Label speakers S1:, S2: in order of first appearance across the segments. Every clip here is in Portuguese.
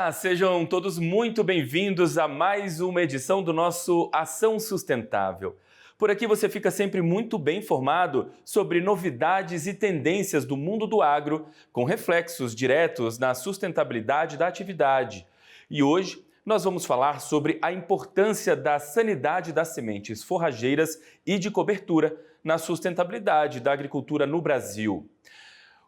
S1: Olá, sejam todos muito bem-vindos a mais uma edição do nosso Ação Sustentável. Por aqui você fica sempre muito bem informado sobre novidades e tendências do mundo do agro, com reflexos diretos na sustentabilidade da atividade. E hoje nós vamos falar sobre a importância da sanidade das sementes forrageiras e de cobertura na sustentabilidade da agricultura no Brasil.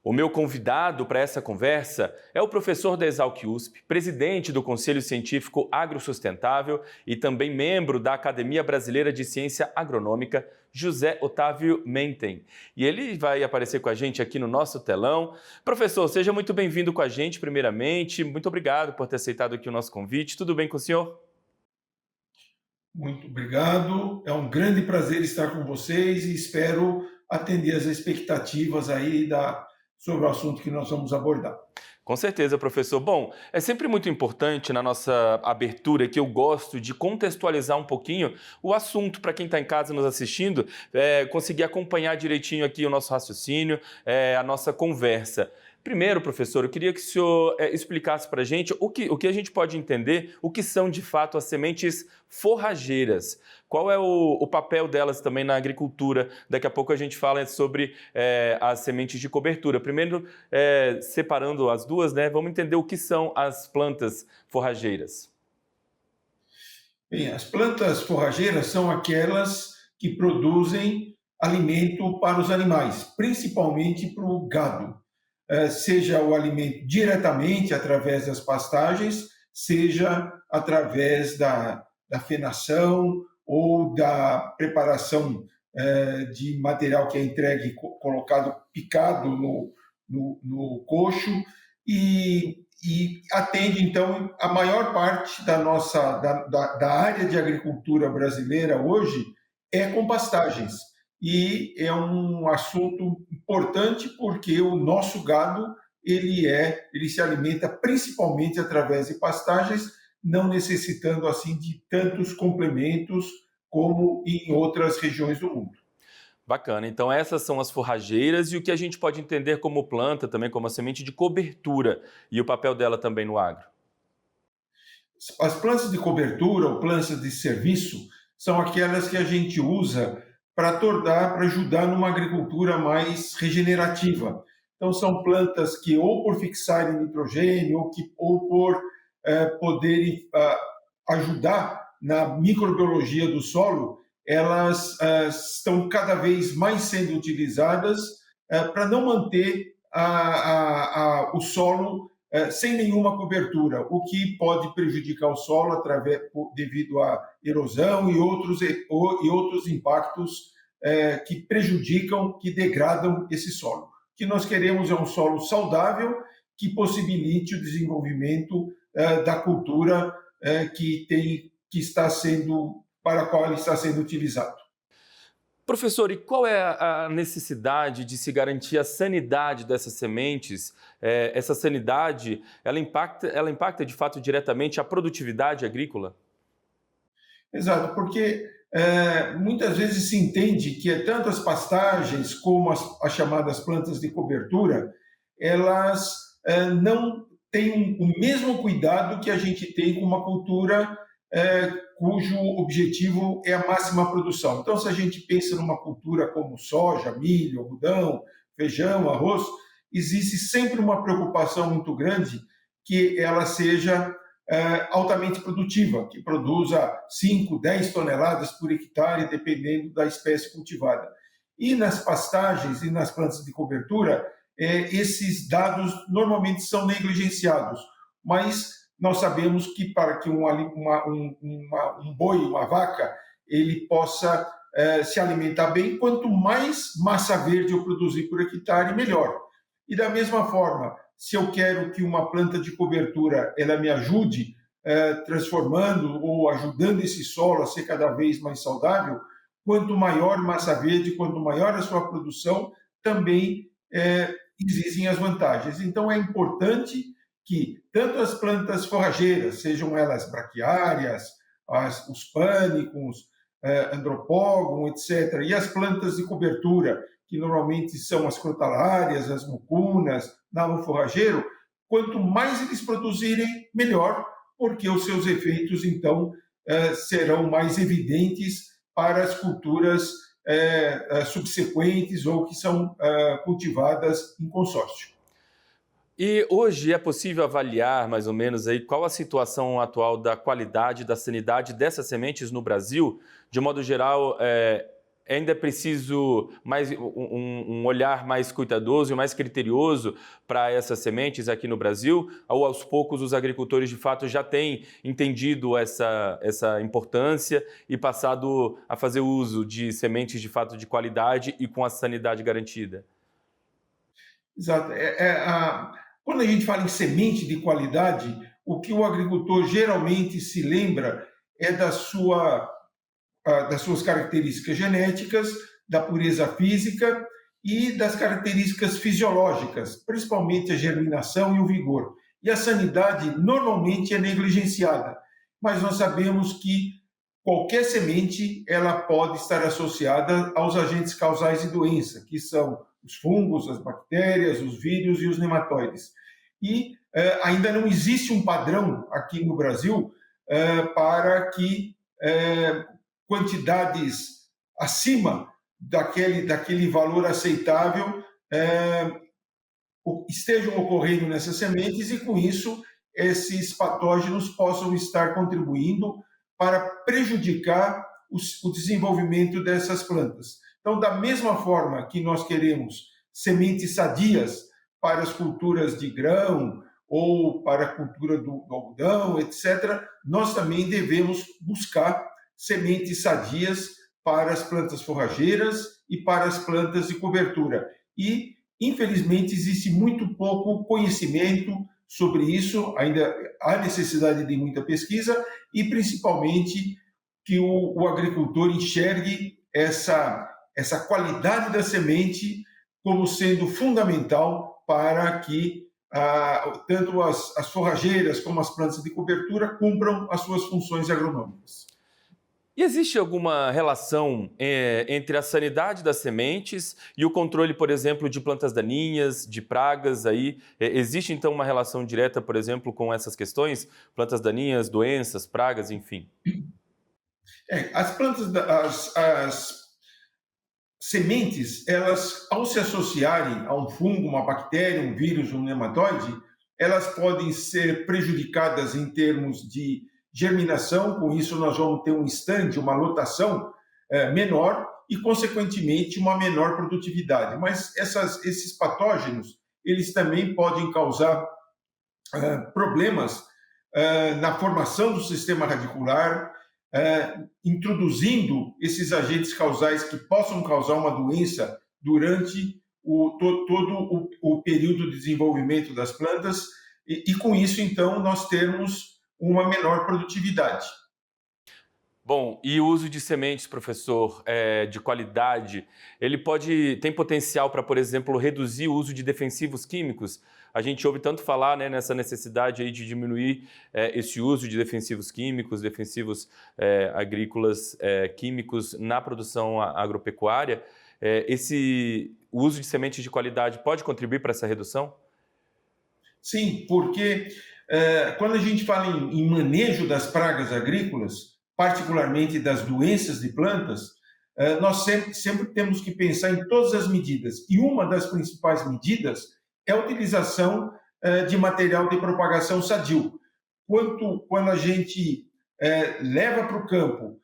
S1: O meu convidado para essa conversa é o professor da Exalc-USP, presidente do Conselho Científico Agrosustentável e também membro da Academia Brasileira de Ciência Agronômica, José Otávio Menten. E ele vai aparecer com a gente aqui no nosso telão. Professor, seja muito bem-vindo com a gente, primeiramente. Muito obrigado por ter aceitado aqui o nosso convite. Tudo bem com o senhor?
S2: Muito obrigado. É um grande prazer estar com vocês e espero atender as expectativas sobre o assunto que nós vamos abordar.
S1: Com certeza, professor. Bom, é sempre muito importante na nossa abertura que eu gosto de contextualizar um pouquinho o assunto para quem está em casa nos assistindo, conseguir acompanhar direitinho aqui o nosso raciocínio, a nossa conversa. Primeiro, professor, eu queria que o senhor explicasse para a gente o que a gente pode entender, o que são de fato as sementes forrageiras. Qual é o papel delas também na agricultura? Daqui a pouco a gente fala sobre as sementes de cobertura. Primeiro, separando as duas, né, vamos entender o que são as plantas forrageiras.
S2: Bem, as plantas forrageiras são aquelas que produzem alimento para os animais, principalmente para o gado. Seja o alimento diretamente através das pastagens, seja através da fenação ou da preparação de material que é entregue, colocado, picado no coxo, e atende, então, a maior parte da área de agricultura brasileira hoje é com pastagens. E é um assunto importante porque o nosso gado ele se alimenta principalmente através de pastagens, não necessitando assim de tantos complementos como em outras regiões do mundo.
S1: Bacana. Então essas são as forrageiras e o que a gente pode entender como planta, também como a semente de cobertura e o papel dela também no agro.
S2: As plantas de cobertura ou plantas de serviço são aquelas que a gente usa para ajudar numa agricultura mais regenerativa. Então, são plantas que, ou por fixarem nitrogênio, ou por poderem ajudar na microbiologia do solo, elas estão cada vez mais sendo utilizadas para não manter o solo sem nenhuma cobertura, o que pode prejudicar o solo devido à erosão e outros impactos que prejudicam, que degradam esse solo. O que nós queremos é um solo saudável que possibilite o desenvolvimento da cultura para a qual ele está sendo utilizado.
S1: Professor, e qual é a necessidade de se garantir a sanidade dessas sementes? Essa sanidade, ela impacta de fato diretamente a produtividade agrícola?
S2: Exato, porque muitas vezes se entende que tanto as pastagens como as chamadas plantas de cobertura, elas não têm o mesmo cuidado que a gente tem com uma cultura cujo objetivo é a máxima produção. Então, se a gente pensa numa cultura como soja, milho, algodão, feijão, arroz, existe sempre uma preocupação muito grande que ela seja altamente produtiva, que produza 5, 10 toneladas por hectare, dependendo da espécie cultivada. E nas pastagens e nas plantas de cobertura, esses dados normalmente são negligenciados, mas nós sabemos que para que um boi, uma vaca, ele possa se alimentar bem, quanto mais massa verde eu produzir por hectare, melhor. E da mesma forma, se eu quero que uma planta de cobertura ela me ajude transformando ou ajudando esse solo a ser cada vez mais saudável, quanto maior massa verde, quanto maior a sua produção, também existem as vantagens. Então, é importante que tanto as plantas forrageiras, sejam elas braquiárias, os pânicos, andropógon, etc., e as plantas de cobertura, que normalmente são as crotalárias, as mucunas, nabo forrageiro, quanto mais eles produzirem, melhor, porque os seus efeitos, então, serão mais evidentes para as culturas subsequentes ou que são cultivadas em consórcio.
S1: E hoje é possível avaliar mais ou menos aí qual a situação atual da qualidade e da sanidade dessas sementes no Brasil? De modo geral, ainda é preciso um olhar mais cuidadoso e mais criterioso para essas sementes aqui no Brasil? Ou aos poucos os agricultores de fato já têm entendido essa importância e passado a fazer uso de sementes de fato de qualidade e com a sanidade garantida?
S2: Exato. Quando a gente fala em semente de qualidade, o que o agricultor geralmente se lembra é das suas características genéticas, da pureza física e das características fisiológicas, principalmente a germinação e o vigor. E a sanidade normalmente é negligenciada, mas nós sabemos que qualquer semente ela pode estar associada aos agentes causais de doença, que são os fungos, as bactérias, os vírus e os nematóides. E ainda não existe um padrão aqui no Brasil para que quantidades acima daquele valor aceitável estejam ocorrendo nessas sementes e, com isso, esses patógenos possam estar contribuindo para prejudicar o desenvolvimento dessas plantas. Então, da mesma forma que nós queremos sementes sadias para as culturas de grão ou para a cultura do algodão, etc., nós também devemos buscar sementes sadias para as plantas forrageiras e para as plantas de cobertura. E, infelizmente, existe muito pouco conhecimento sobre isso, ainda há necessidade de muita pesquisa e, principalmente, que o agricultor enxergue essa qualidade da semente como sendo fundamental para que tanto as forrageiras como as plantas de cobertura cumpram as suas funções agronômicas.
S1: E existe alguma relação entre a sanidade das sementes e o controle, por exemplo, de plantas daninhas, de pragas aí? Existe então uma relação direta, por exemplo, com essas questões? Plantas daninhas, doenças, pragas, enfim?
S2: As plantas, as sementes, elas, ao se associarem a um fungo, uma bactéria, um vírus, um nematóide, elas podem ser prejudicadas em termos de germinação, com isso nós vamos ter um stand, uma lotação menor e, consequentemente, uma menor produtividade. Mas esses patógenos, eles também podem causar problemas na formação do sistema radicular, introduzindo esses agentes causais que possam causar uma doença durante todo o período de desenvolvimento das plantas e com isso, então, nós termos uma menor produtividade.
S1: Bom, e o uso de sementes, professor, de qualidade, ele tem potencial para, por exemplo, reduzir o uso de defensivos químicos? A gente ouve tanto falar, né, nessa necessidade aí de diminuir esse uso de defensivos químicos, defensivos agrícolas químicos na produção agropecuária. O uso de sementes de qualidade pode contribuir para essa redução?
S2: Sim, porque quando a gente fala em manejo das pragas agrícolas, particularmente das doenças de plantas, nós sempre temos que pensar em todas as medidas. E uma das principais medidas é a utilização de material de propagação sadio. Quando a gente leva para o campo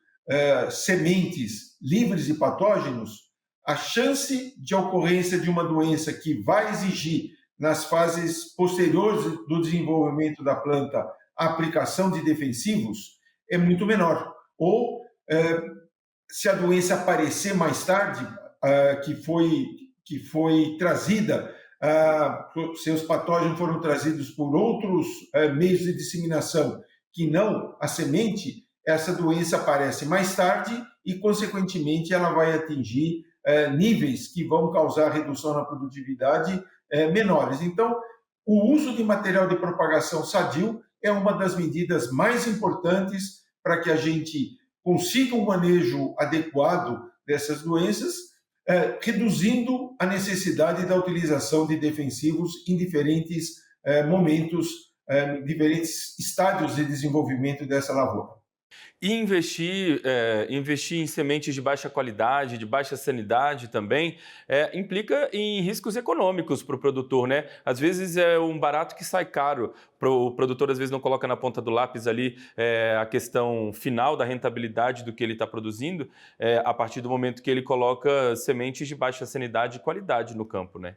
S2: sementes livres de patógenos, a chance de ocorrência de uma doença que vai exigir, nas fases posteriores do desenvolvimento da planta, a aplicação de defensivos, é muito menor. Ou, se a doença aparecer mais tarde, que foi trazida, seus patógenos foram trazidos por outros meios de disseminação, que não a semente, essa doença aparece mais tarde e, consequentemente, ela vai atingir níveis que vão causar redução na produtividade menores. Então, o uso de material de propagação sadio é uma das medidas mais importantes para que a gente consiga um manejo adequado dessas doenças, reduzindo a necessidade da utilização de defensivos em diferentes momentos, diferentes estádios de desenvolvimento dessa lavoura.
S1: E investir em sementes de baixa qualidade, de baixa sanidade também, implica em riscos econômicos para o produtor, né? Às vezes é um barato que sai caro. O produtor às vezes não coloca na ponta do lápis ali a questão final da rentabilidade do que ele está produzindo, a partir do momento que ele coloca sementes de baixa sanidade e qualidade no campo, né?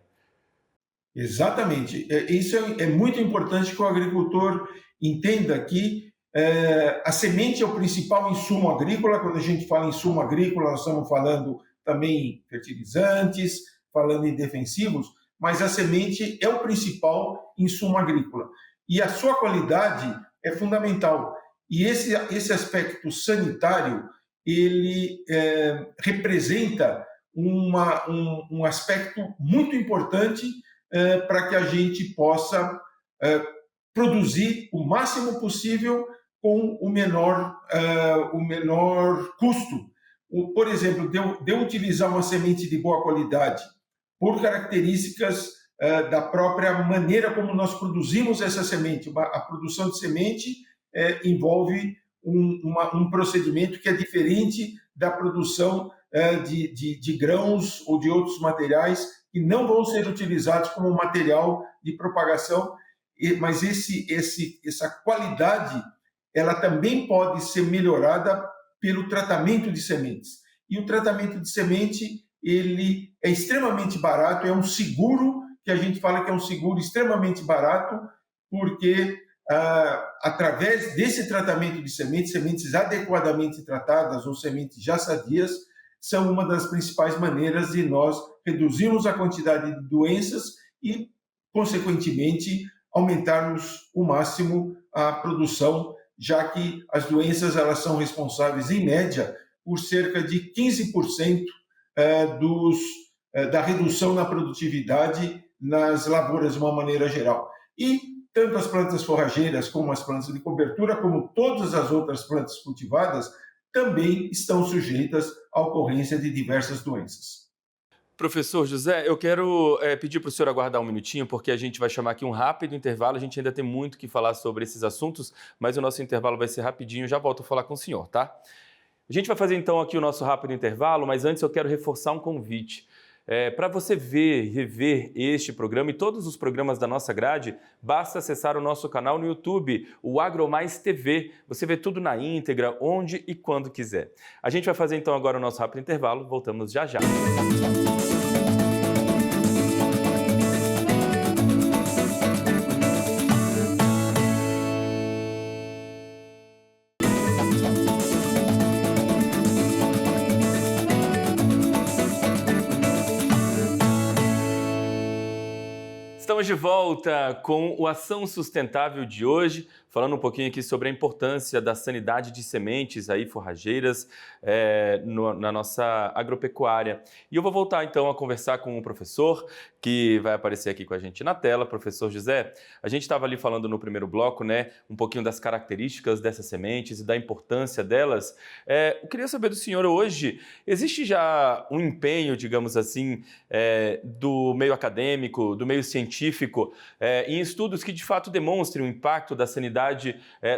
S2: Exatamente. Isso é muito importante que o agricultor entenda que a semente é o principal insumo agrícola. Quando a gente fala em insumo agrícola, nós estamos falando também em fertilizantes, falando em defensivos, mas a semente é o principal insumo agrícola. E a sua qualidade é fundamental. E esse aspecto sanitário, ele representa um aspecto muito importante para que a gente possa produzir o máximo possível com o menor custo. Por exemplo, de eu utilizar uma semente de boa qualidade, por características da própria maneira como nós produzimos essa semente. A produção de semente envolve um procedimento que é diferente da produção de grãos ou de outros materiais que não vão ser utilizados como material de propagação, mas essa qualidade ela também pode ser melhorada pelo tratamento de sementes. E o tratamento de semente ele é extremamente barato, é um seguro, que a gente fala que é um seguro extremamente barato, porque através desse tratamento de sementes adequadamente tratadas ou sementes já sadias, são uma das principais maneiras de nós reduzirmos a quantidade de doenças e, consequentemente, aumentarmos o máximo a produção, já que as doenças elas são responsáveis, em média, por cerca de 15% da redução na produtividade nas lavouras de uma maneira geral. E tanto as plantas forrageiras como as plantas de cobertura, como todas as outras plantas cultivadas, também estão sujeitas à ocorrência de diversas doenças.
S1: Professor José, eu quero pedir para o senhor aguardar um minutinho, porque a gente vai chamar aqui um rápido intervalo. A gente ainda tem muito que falar sobre esses assuntos, mas o nosso intervalo vai ser rapidinho. Já volto a falar com o senhor, tá? A gente vai fazer então aqui o nosso rápido intervalo, mas antes eu quero reforçar um convite. Para você rever este programa e todos os programas da nossa grade, basta acessar o nosso canal no YouTube, o AgroMais TV. Você vê tudo na íntegra, onde e quando quiser. A gente vai fazer então agora o nosso rápido intervalo. Voltamos já já. Estamos de volta com o Ação Sustentável de hoje, falando um pouquinho aqui sobre a importância da sanidade de sementes aí, forrageiras na nossa agropecuária. E eu vou voltar então a conversar com o professor, que vai aparecer aqui com a gente na tela, professor José. A gente estava ali falando no primeiro bloco, né, um pouquinho das características dessas sementes e da importância delas. Eu queria saber do senhor hoje, existe já um empenho, digamos assim, do meio acadêmico, do meio científico, em estudos que de fato demonstrem o impacto da sanidade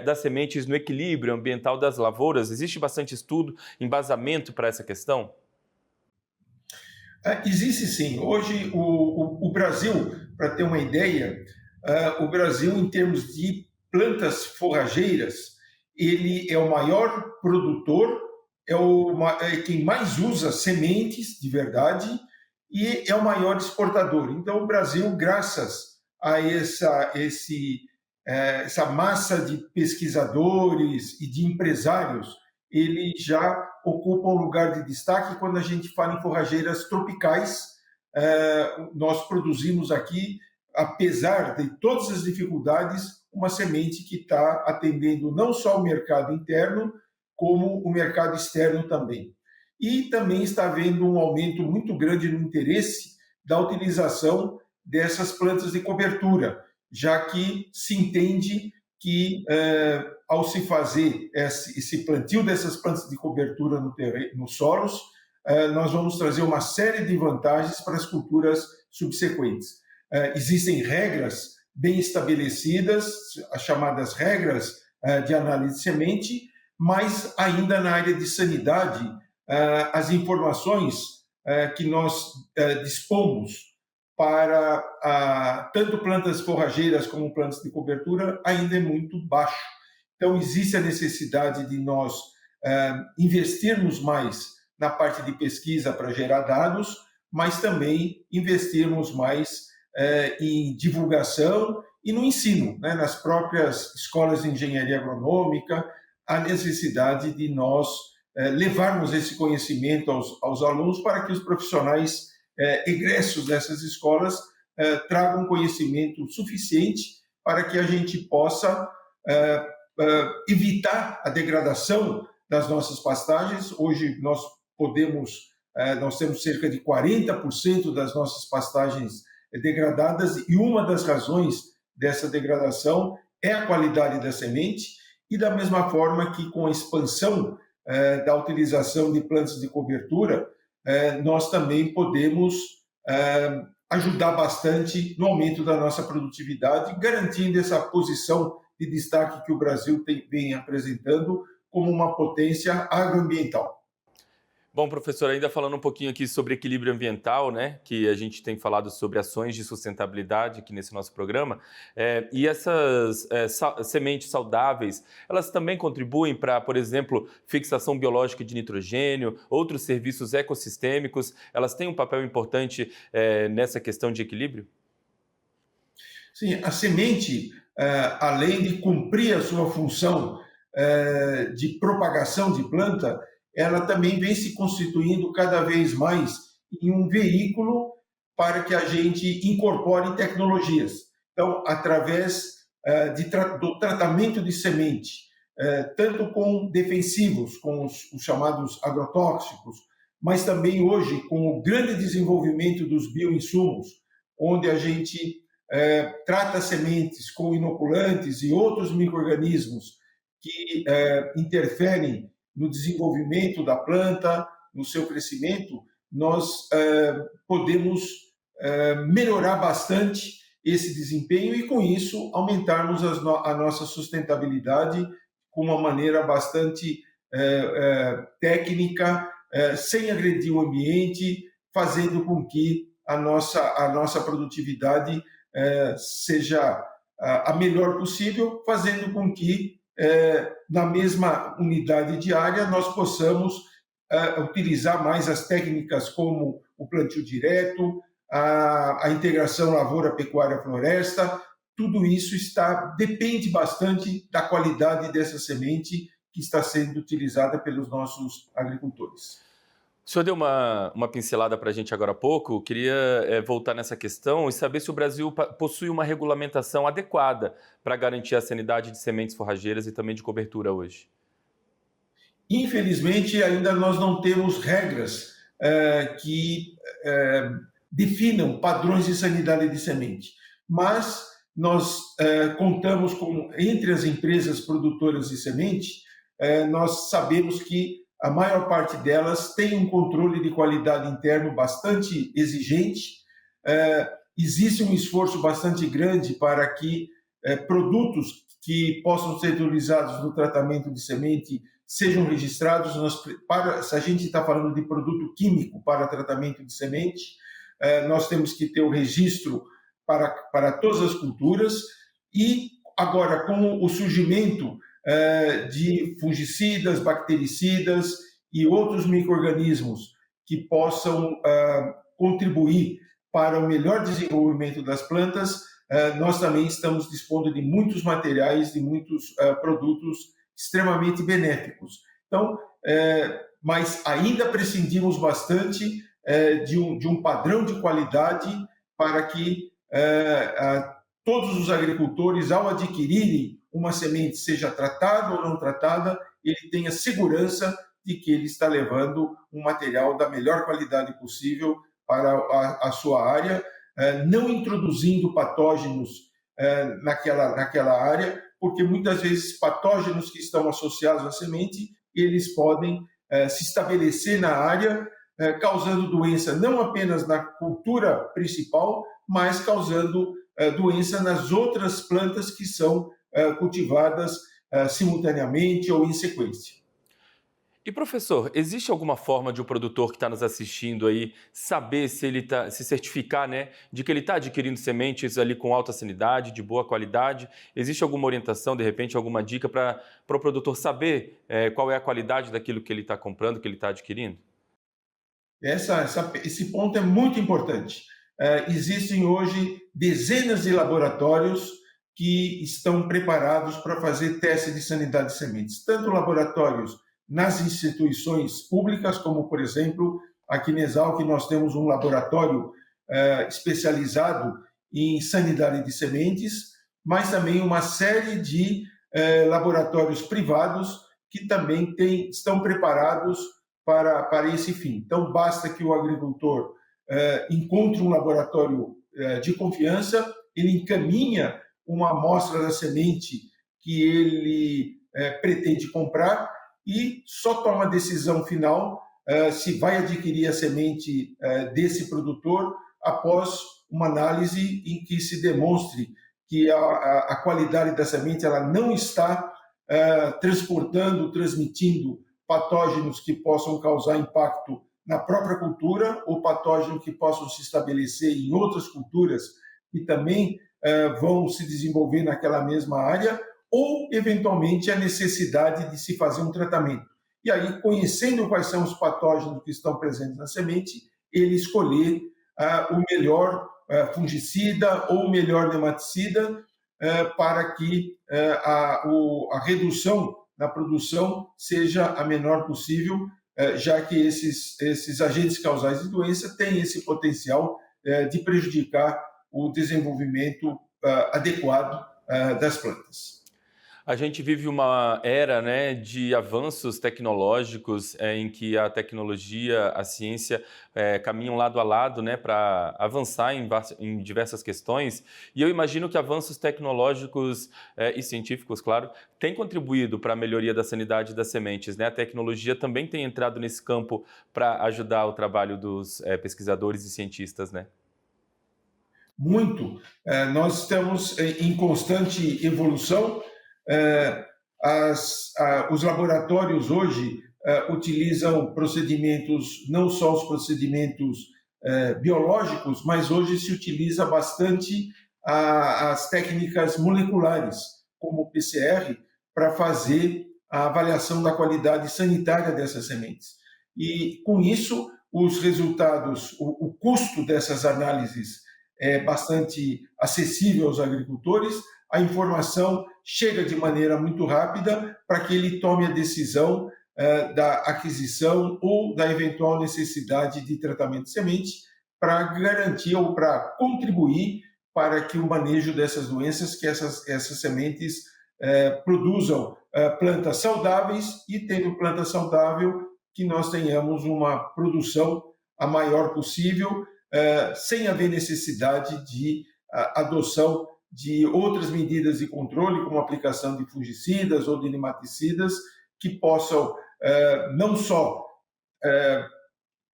S1: das sementes no equilíbrio ambiental das lavouras? Existe bastante estudo, embasamento para essa questão?
S2: Existe sim. Hoje, o Brasil, para ter uma ideia, o Brasil, em termos de plantas forrageiras, ele é o maior produtor, é quem mais usa sementes de verdade e é o maior exportador. Então, o Brasil, graças a essa massa de pesquisadores e de empresários, ele já ocupa um lugar de destaque quando a gente fala em forrageiras tropicais. Nós produzimos aqui, apesar de todas as dificuldades, uma semente que está atendendo não só o mercado interno, como o mercado externo também. E também está havendo um aumento muito grande no interesse da utilização dessas plantas de cobertura, já que se entende que, ao se fazer esse plantio dessas plantas de cobertura nos solos, nós vamos trazer uma série de vantagens para as culturas subsequentes. Existem regras bem estabelecidas, as chamadas regras de análise de semente, mas ainda na área de sanidade, as informações que nós dispomos para tanto plantas forrageiras como plantas de cobertura ainda é muito baixo. Então, existe a necessidade de nós investirmos mais na parte de pesquisa para gerar dados, mas também investirmos mais em divulgação e no ensino, né? Nas próprias escolas de engenharia agronômica, a necessidade de nós levarmos esse conhecimento aos alunos para que os profissionais egressos dessas escolas tragam conhecimento suficiente para que a gente possa evitar a degradação das nossas pastagens. Hoje nós temos cerca de 40% das nossas pastagens degradadas, e uma das razões dessa degradação é a qualidade da semente, e da mesma forma que com a expansão da utilização de plantas de cobertura, nós também podemos ajudar bastante no aumento da nossa produtividade, garantindo essa posição de destaque que o Brasil vem apresentando como uma potência agroambiental.
S1: Bom, professor, ainda falando um pouquinho aqui sobre equilíbrio ambiental, né, que a gente tem falado sobre ações de sustentabilidade aqui nesse nosso programa, e essas sementes saudáveis, elas também contribuem para, por exemplo, fixação biológica de nitrogênio, outros serviços ecossistêmicos, elas têm um papel importante nessa questão de equilíbrio?
S2: Sim, a semente, além de cumprir a sua função de propagação de planta, ela também vem se constituindo cada vez mais em um veículo para que a gente incorpore tecnologias. Então, através do tratamento de semente, tanto com defensivos, com os chamados agrotóxicos, mas também hoje com o grande desenvolvimento dos bioinsumos, onde a gente trata sementes com inoculantes e outros micro-organismos que interferem no desenvolvimento da planta, no seu crescimento, nós podemos melhorar bastante esse desempenho e, com isso, aumentarmos a nossa sustentabilidade com uma maneira bastante técnica, sem agredir o ambiente, fazendo com que a nossa produtividade seja a melhor possível, fazendo com que na mesma unidade diária nós possamos utilizar mais as técnicas como o plantio direto, a integração lavoura-pecuária-floresta. Tudo isso depende bastante da qualidade dessa semente que está sendo utilizada pelos nossos agricultores.
S1: O senhor deu uma pincelada para a gente agora há pouco. Eu queria voltar nessa questão e saber se o Brasil possui uma regulamentação adequada para garantir a sanidade de sementes forrageiras e também de cobertura hoje.
S2: Infelizmente, ainda nós não temos regras que definam padrões de sanidade de semente, mas nós contamos com, entre as empresas produtoras de semente, nós sabemos que a maior parte delas tem um controle de qualidade interno bastante exigente. Existe um esforço bastante grande para que produtos que possam ser utilizados no tratamento de semente sejam registrados. Se a gente está falando de produto químico para tratamento de semente, nós temos que ter o registro para todas as culturas. E agora, com o surgimento de fungicidas, bactericidas e outros micro-organismos que possam contribuir para o melhor desenvolvimento das plantas, nós também estamos dispondo de muitos materiais, de muitos produtos extremamente benéficos. Então, mas ainda prescindimos bastante de um padrão de qualidade para que todos os agricultores, ao adquirirem uma semente, seja tratada ou não tratada, ele tenha segurança de que ele está levando um material da melhor qualidade possível para a sua área, não introduzindo patógenos naquela área, porque muitas vezes patógenos que estão associados à semente, eles podem se estabelecer na área, causando doença não apenas na cultura principal, mas causando doença nas outras plantas que são cultivadas simultaneamente ou em sequência.
S1: E professor, existe alguma forma de o produtor que está nos assistindo aí saber se ele tá, se certificar, né, de que ele está adquirindo sementes ali com alta sanidade, de boa qualidade? Existe alguma orientação, de repente, alguma dica para o produtor saber qual é a qualidade daquilo que ele está comprando, que ele está adquirindo?
S2: Esse ponto é muito importante. Existem hoje dezenas de laboratórios que estão preparados para fazer teste de sanidade de sementes, tanto laboratórios nas instituições públicas, como, por exemplo, aqui na Exalc, nós temos um laboratório especializado em sanidade de sementes, mas também uma série de laboratórios privados que também estão preparados para esse fim. Então, basta que o agricultor encontre um laboratório de confiança, ele encaminha uma amostra da semente que ele pretende comprar e só toma a decisão final se vai adquirir a semente desse produtor após uma análise em que se demonstre que a qualidade da semente ela não está transmitindo patógenos que possam causar impacto na própria cultura ou patógenos que possam se estabelecer em outras culturas que também vão se desenvolver naquela mesma área, ou, eventualmente, a necessidade de se fazer um tratamento. E aí, conhecendo quais são os patógenos que estão presentes na semente, ele escolher o melhor fungicida ou o melhor nematicida para que a redução na produção seja a menor possível, já que esses agentes causais de doença têm esse potencial de prejudicar o desenvolvimento adequado das plantas.
S1: A gente vive uma era, né, de avanços tecnológicos em que a tecnologia, a ciência caminham lado a lado, né, para avançar em diversas questões. E eu imagino que avanços tecnológicos e científicos, claro, têm contribuído para a melhoria da sanidade das sementes, né? A tecnologia também tem entrado nesse campo para ajudar o trabalho dos pesquisadores e cientistas, né?
S2: Muito. Nós estamos em constante evolução. Os laboratórios hoje utilizam procedimentos, não só os procedimentos biológicos, mas hoje se utiliza bastante as técnicas moleculares, como o PCR, para fazer a avaliação da qualidade sanitária dessas sementes. E, com isso, os resultados, o custo dessas análises é bastante acessível aos agricultores, a informação chega de maneira muito rápida para que ele tome a decisão da aquisição ou da eventual necessidade de tratamento de semente para garantir ou para contribuir para que o manejo dessas doenças, que essas sementes produzam plantas saudáveis e, tendo planta saudável, que nós tenhamos uma produção a maior possível, sem haver necessidade de adoção de outras medidas de controle, como a aplicação de fungicidas ou de nematicidas, que possam não só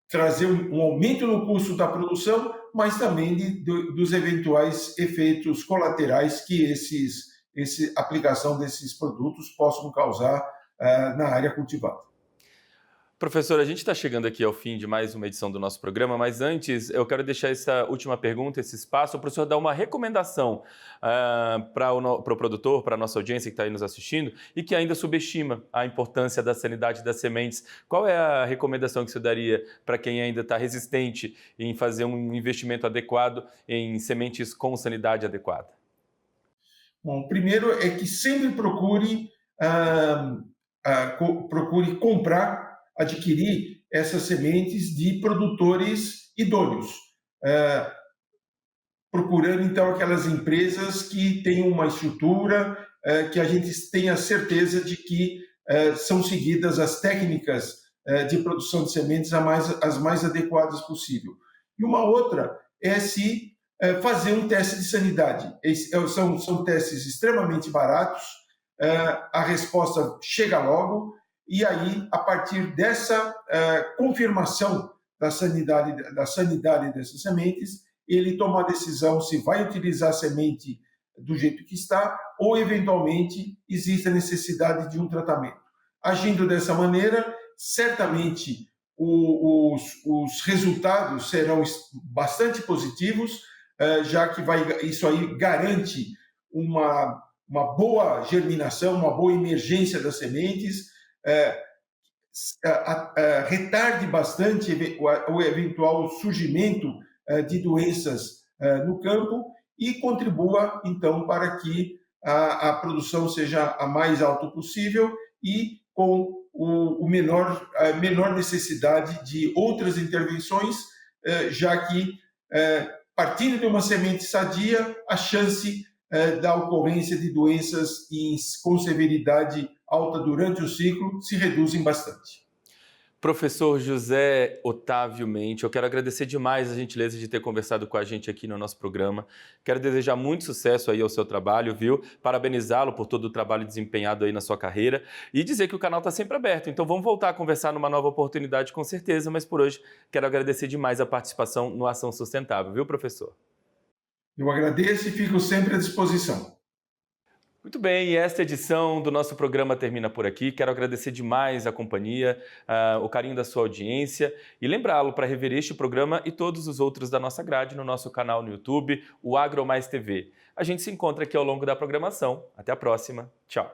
S2: trazer um aumento no custo da produção, mas também dos eventuais efeitos colaterais que essa aplicação desses produtos possam causar na área cultivada.
S1: Professor, a gente está chegando aqui ao fim de mais uma edição do nosso programa, mas antes eu quero deixar essa última pergunta, esse espaço, para o senhor dar uma recomendação para o produtor, para a nossa audiência que está aí nos assistindo e que ainda subestima a importância da sanidade das sementes. Qual é a recomendação que o senhor daria para quem ainda está resistente em fazer um investimento adequado em sementes com sanidade adequada?
S2: Bom, primeiro é que sempre procure adquirir essas sementes de produtores idôneos, procurando então aquelas empresas que tenham uma estrutura, que a gente tenha certeza de que são seguidas as técnicas de produção de sementes as mais adequadas possível. E uma outra é se fazer um teste de sanidade. São testes extremamente baratos, a resposta chega logo, e aí, a partir dessa confirmação da sanidade dessas sementes, ele toma a decisão se vai utilizar a semente do jeito que está ou, eventualmente, existe a necessidade de um tratamento. Agindo dessa maneira, certamente os resultados serão bastante positivos, já que isso aí garante uma boa germinação, uma boa emergência das sementes, retarde bastante o eventual surgimento de doenças no campo e contribua, então, para que a produção seja a mais alta possível e com a menor necessidade de outras intervenções, já que, partindo de uma semente sadia, a chance da ocorrência de doenças com severidade alta durante o ciclo se reduzem bastante.
S1: Professor José Otávio Mendes, eu quero agradecer demais a gentileza de ter conversado com a gente aqui no nosso programa. Quero desejar muito sucesso aí ao seu trabalho, viu? Parabenizá-lo por todo o trabalho desempenhado aí na sua carreira e dizer que o canal está sempre aberto. Então vamos voltar a conversar numa nova oportunidade com certeza, mas por hoje quero agradecer demais a participação no Ação Sustentável, viu, professor?
S2: Eu agradeço e fico sempre à disposição.
S1: Muito bem, e esta edição do nosso programa termina por aqui. Quero agradecer demais a companhia, o carinho da sua audiência e lembrá-lo para rever este programa e todos os outros da nossa grade no nosso canal no YouTube, o AgroMais TV. A gente se encontra aqui ao longo da programação. Até a próxima. Tchau.